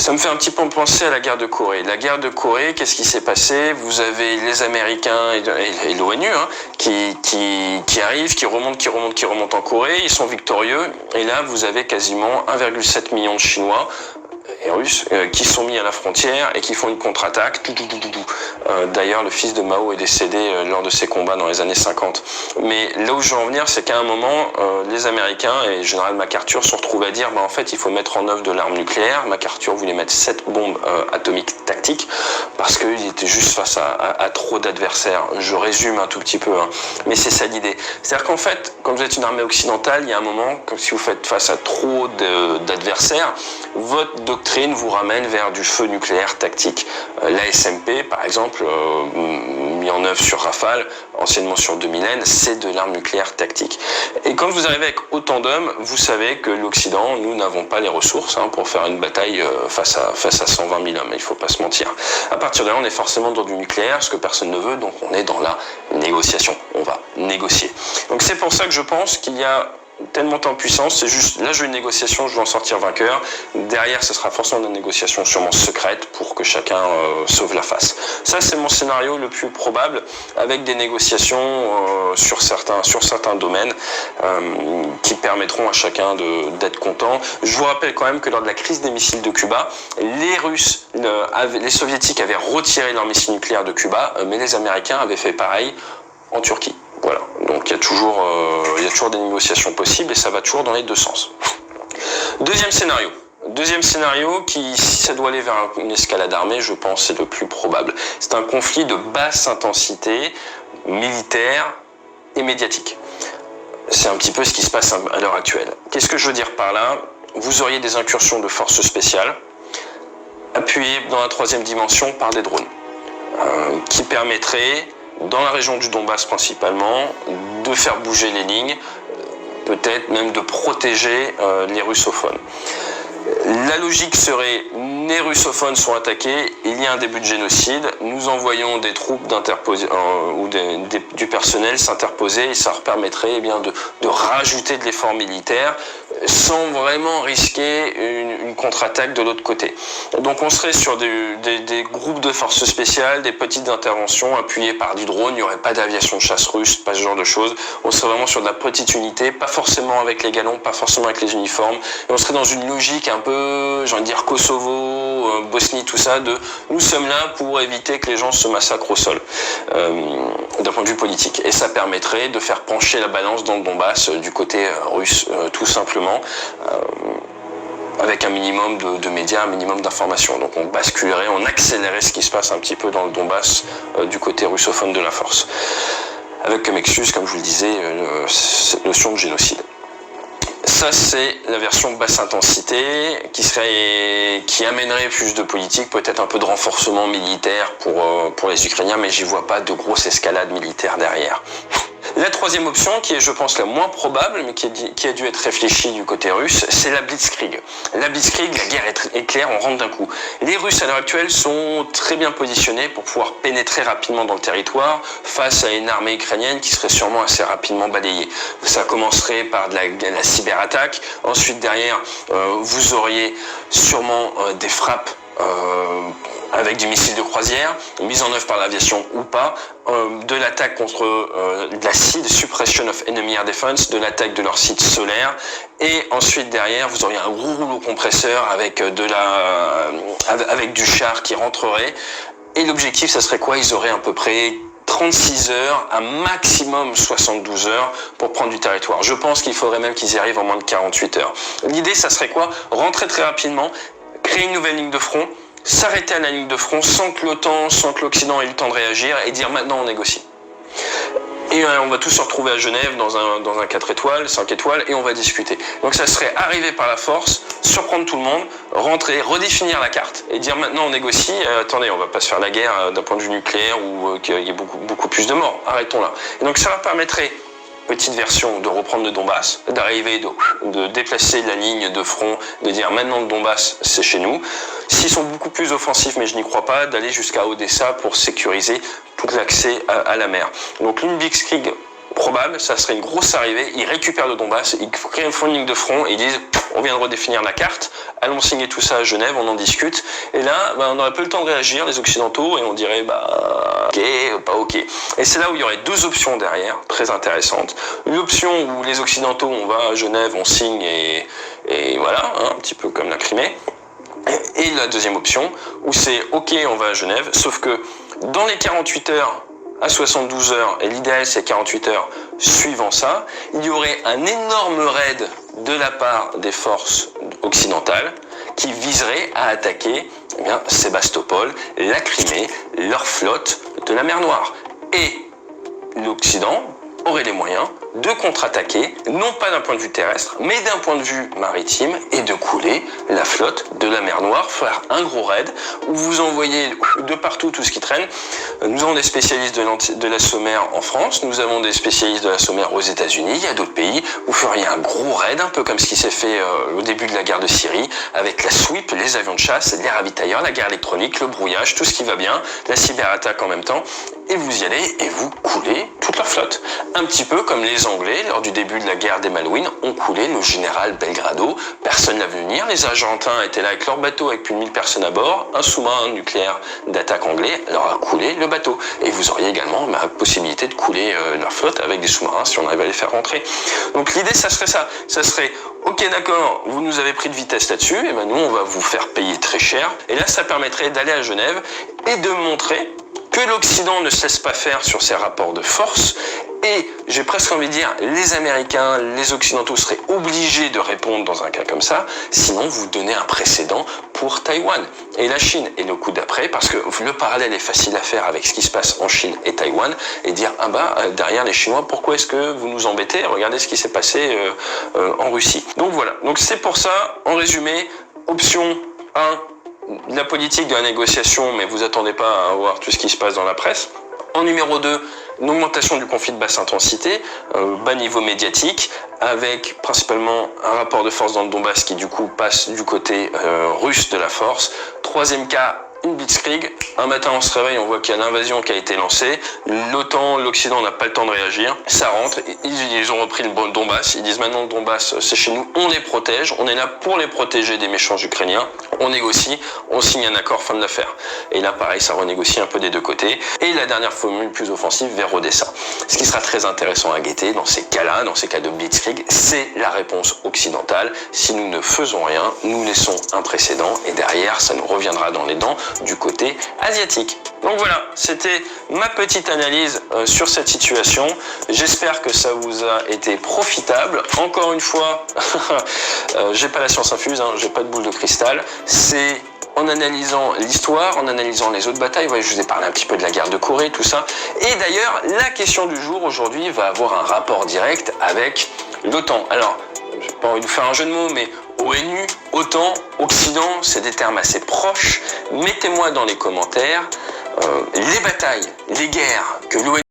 Ça me fait un petit peu penser à la guerre de Corée. La guerre de Corée, qu'est-ce qui s'est passé? Vous avez les Américains et l'ONU qui arrivent, qui remontent en Corée. Ils sont victorieux. Et là, vous avez quasiment 1,7 million de Chinois et Russes qui sont mis à la frontière et qui font une contre-attaque. D'ailleurs, le fils de Mao est décédé lors de ces combats dans les années 50. Mais là où je veux en venir, c'est qu'à un moment, les Américains et le général MacArthur se retrouvent à dire en fait, il faut mettre en œuvre de l'arme nucléaire. MacArthur voulait mettre 7 bombes atomiques tactiques parce qu'il était juste face à trop d'adversaires. Je résume un tout petit peu, mais c'est ça l'idée. C'est-à-dire qu'en fait, quand vous êtes une armée occidentale, il y a un moment, comme si vous faites face à trop d'adversaires, votre doctrine vous ramène vers du feu nucléaire tactique. L'ASMP, par exemple, mis en œuvre sur Rafale, anciennement sur 2000N, c'est de l'arme nucléaire tactique. Et quand vous arrivez avec autant d'hommes, vous savez que l'Occident, nous n'avons pas les ressources pour faire une bataille face à 120 000 hommes, il ne faut pas se mentir. À partir de là, on est forcément dans du nucléaire, ce que personne ne veut, donc on est dans la négociation. On va négocier. Donc c'est pour ça que je pense qu'il y a telle montée en puissance, c'est juste, là je veux une négociation, je veux en sortir vainqueur. Derrière, ce sera forcément une négociation sûrement secrète pour que chacun sauve la face. Ça, c'est mon scénario le plus probable, avec des négociations sur certains domaines qui permettront à chacun d'être content. Je vous rappelle quand même que lors de la crise des missiles de Cuba, les Russes, les Soviétiques avaient retiré leurs missiles nucléaires de Cuba, mais les Américains avaient fait pareil en Turquie. Voilà, donc il y a toujours des négociations possibles et ça va toujours dans les deux sens. Deuxième scénario qui, si ça doit aller vers une escalade armée, je pense c'est le plus probable. C'est un conflit de basse intensité militaire et médiatique. C'est un petit peu ce qui se passe à l'heure actuelle. Qu'est-ce que je veux dire par là? Vous auriez des incursions de forces spéciales appuyées dans la troisième dimension par des drones qui permettraient, dans la région du Donbass principalement, de faire bouger les lignes, peut-être même de protéger les russophones. La logique serait, les russophones sont attaqués, il y a un début de génocide, nous envoyons des troupes ou du personnel s'interposer et ça leur permettrait de rajouter de l'effort militaire sans vraiment risquer une contre-attaque de l'autre côté. Donc on serait sur des groupes de forces spéciales, des petites interventions appuyées par du drone, il n'y aurait pas d'aviation de chasse russe, pas ce genre de choses. On serait vraiment sur de la petite unité, pas forcément avec les galons, pas forcément avec les uniformes, et on serait dans une logique un peu, j'ai envie de dire Kosovo, Bosnie, tout ça, nous sommes là pour éviter que les gens se massacrent au sol, d'un point de vue politique. Et ça permettrait de faire pencher la balance dans le Donbass du côté russe, tout simplement, avec un minimum de médias, un minimum d'informations. Donc on basculerait, on accélérait ce qui se passe un petit peu dans le Donbass du côté russophone de la force. Avec comme excuse, comme je vous le disais, cette notion de génocide. Ça, c'est la version basse intensité qui amènerait plus de politique, peut-être un peu de renforcement militaire pour les Ukrainiens, mais j'y vois pas de grosse escalade militaire derrière. La troisième option, qui est je pense la moins probable, mais qui a dû être réfléchie du côté russe, c'est la Blitzkrieg. La Blitzkrieg, la guerre éclair, on rentre d'un coup. Les Russes à l'heure actuelle sont très bien positionnés pour pouvoir pénétrer rapidement dans le territoire face à une armée ukrainienne qui serait sûrement assez rapidement balayée. Ça commencerait par de la cyberattaque, ensuite derrière vous auriez sûrement des frappes avec des missiles de croisière, mise en œuvre par l'aviation ou pas, de l'attaque contre de la SEAD, Suppression of Enemy Air Defense, de l'attaque de leur site solaire, et ensuite derrière vous auriez un gros rouleau compresseur avec avec du char qui rentrerait, et l'objectif ça serait quoi? Ils auraient à peu près 36 heures, un maximum 72 heures pour prendre du territoire. Je pense qu'il faudrait même qu'ils y arrivent en moins de 48 heures. L'idée ça serait quoi? Rentrer très rapidement, créer une nouvelle ligne de front, s'arrêter à la ligne de front sans que l'OTAN, sans que l'Occident ait eu le temps de réagir et dire maintenant on négocie. Et on va tous se retrouver à Genève dans un 4 étoiles, 5 étoiles et on va discuter. Donc ça serait arriver par la force, surprendre tout le monde, rentrer, redéfinir la carte et dire maintenant on négocie, attendez on va pas se faire la guerre d'un point de vue nucléaire ou qu'il y ait beaucoup plus de morts, arrêtons là. Et donc ça leur permettrait, petite version, de reprendre le Donbass, d'arriver, de déplacer la ligne de front, de dire maintenant le Donbass c'est chez nous. S'ils sont beaucoup plus offensifs, mais je n'y crois pas, d'aller jusqu'à Odessa pour sécuriser tout l'accès à la mer. Donc une Blitzkrieg probable, ça serait une grosse arrivée, ils récupèrent le Donbass, ils font une ligne de front, et ils disent on vient de redéfinir la carte, allons signer tout ça à Genève, on en discute, et là on aurait peu le temps de réagir, les Occidentaux, et on dirait ok, pas ok. Et c'est là où il y aurait deux options derrière, très intéressantes. Une option où les Occidentaux, on va à Genève, on signe, et voilà, hein, un petit peu comme la Crimée. Et la deuxième option, où c'est ok, on va à Genève, sauf que dans les 48 heures à 72 heures, et l'idéal c'est 48 heures suivant ça, il y aurait un énorme raid de la part des forces occidentales qui viserait à attaquer Sébastopol, la Crimée, leur flotte de la mer Noire. Et l'Occident aurait les moyens de contre-attaquer, non pas d'un point de vue terrestre, mais d'un point de vue maritime, et de couler la flotte de la mer Noire, faire un gros raid, où vous envoyez de partout tout ce qui traîne. Nous avons des spécialistes de la sommaire en France, nous avons des spécialistes de la sommaire aux États-Unis, il y a d'autres pays, vous feriez un gros raid, un peu comme ce qui s'est fait au début de la guerre de Syrie, avec la sweep, les avions de chasse, les ravitailleurs, la guerre électronique, le brouillage, tout ce qui va bien, la cyberattaque en même temps, et vous y allez et vous coulez toute leur flotte. Un petit peu comme les Anglais, lors du début de la guerre des Malouines, ont coulé le général Belgrado. Personne n'a vu venir. Les Argentins étaient là avec leur bateau avec plus de 1000 personnes à bord. Un sous-marin nucléaire d'attaque anglais leur a coulé le bateau. Et vous auriez également la possibilité de couler leur flotte avec des sous-marins si on arrive à les faire rentrer. Donc l'idée, ça serait ça. Ça serait, ok d'accord, vous nous avez pris de vitesse là-dessus, et ben nous on va vous faire payer très cher. Et là, ça permettrait d'aller à Genève et de montrer que l'Occident ne cesse pas faire sur ses rapports de force, et j'ai presque envie de dire, les Américains, les Occidentaux seraient obligés de répondre dans un cas comme ça, sinon vous donnez un précédent pour Taïwan et la Chine. Et le coup d'après, parce que le parallèle est facile à faire avec ce qui se passe en Chine et Taïwan, et dire, derrière les Chinois, pourquoi est-ce que vous nous embêtez? Regardez ce qui s'est passé en Russie. Donc voilà, donc c'est pour ça, en résumé, option 1, la politique de la négociation, mais vous attendez pas à voir tout ce qui se passe dans la presse. En numéro 2, une augmentation du conflit de basse intensité, bas niveau médiatique, avec principalement un rapport de force dans le Donbass qui du coup passe du côté russe de la force. Troisième cas, une blitzkrieg. Un matin on se réveille, on voit qu'il y a l'invasion qui a été lancée. L'OTAN, l'Occident n'a pas le temps de réagir. Ça rentre, ils ont repris le Donbass. Ils disent maintenant le Donbass c'est chez nous, on les protège. On est là pour les protéger des méchants ukrainiens. On négocie, on signe un accord, fin de l'affaire. Et là pareil, ça renégocie un peu des deux côtés. Et la dernière formule plus offensive vers Odessa. Ce qui sera très intéressant à guetter dans ces cas-là, dans ces cas de blitzkrieg, c'est la réponse occidentale. Si nous ne faisons rien, nous laissons un précédent et derrière ça nous reviendra dans les dents du côté asiatique. Donc voilà, c'était ma petite analyse sur cette situation. J'espère que ça vous a été profitable. Encore une fois, j'ai pas la science infuse, j'ai pas de boule de cristal. C'est en analysant l'histoire, en analysant les autres batailles. Ouais, je vous ai parlé un petit peu de la guerre de Corée, tout ça. Et d'ailleurs, la question du jour aujourd'hui va avoir un rapport direct avec l'OTAN. Alors, j'ai pas envie de vous faire un jeu de mots, mais ONU, OTAN, Occident, c'est des termes assez proches. Mettez-moi dans les commentaires les batailles, les guerres que l'ONU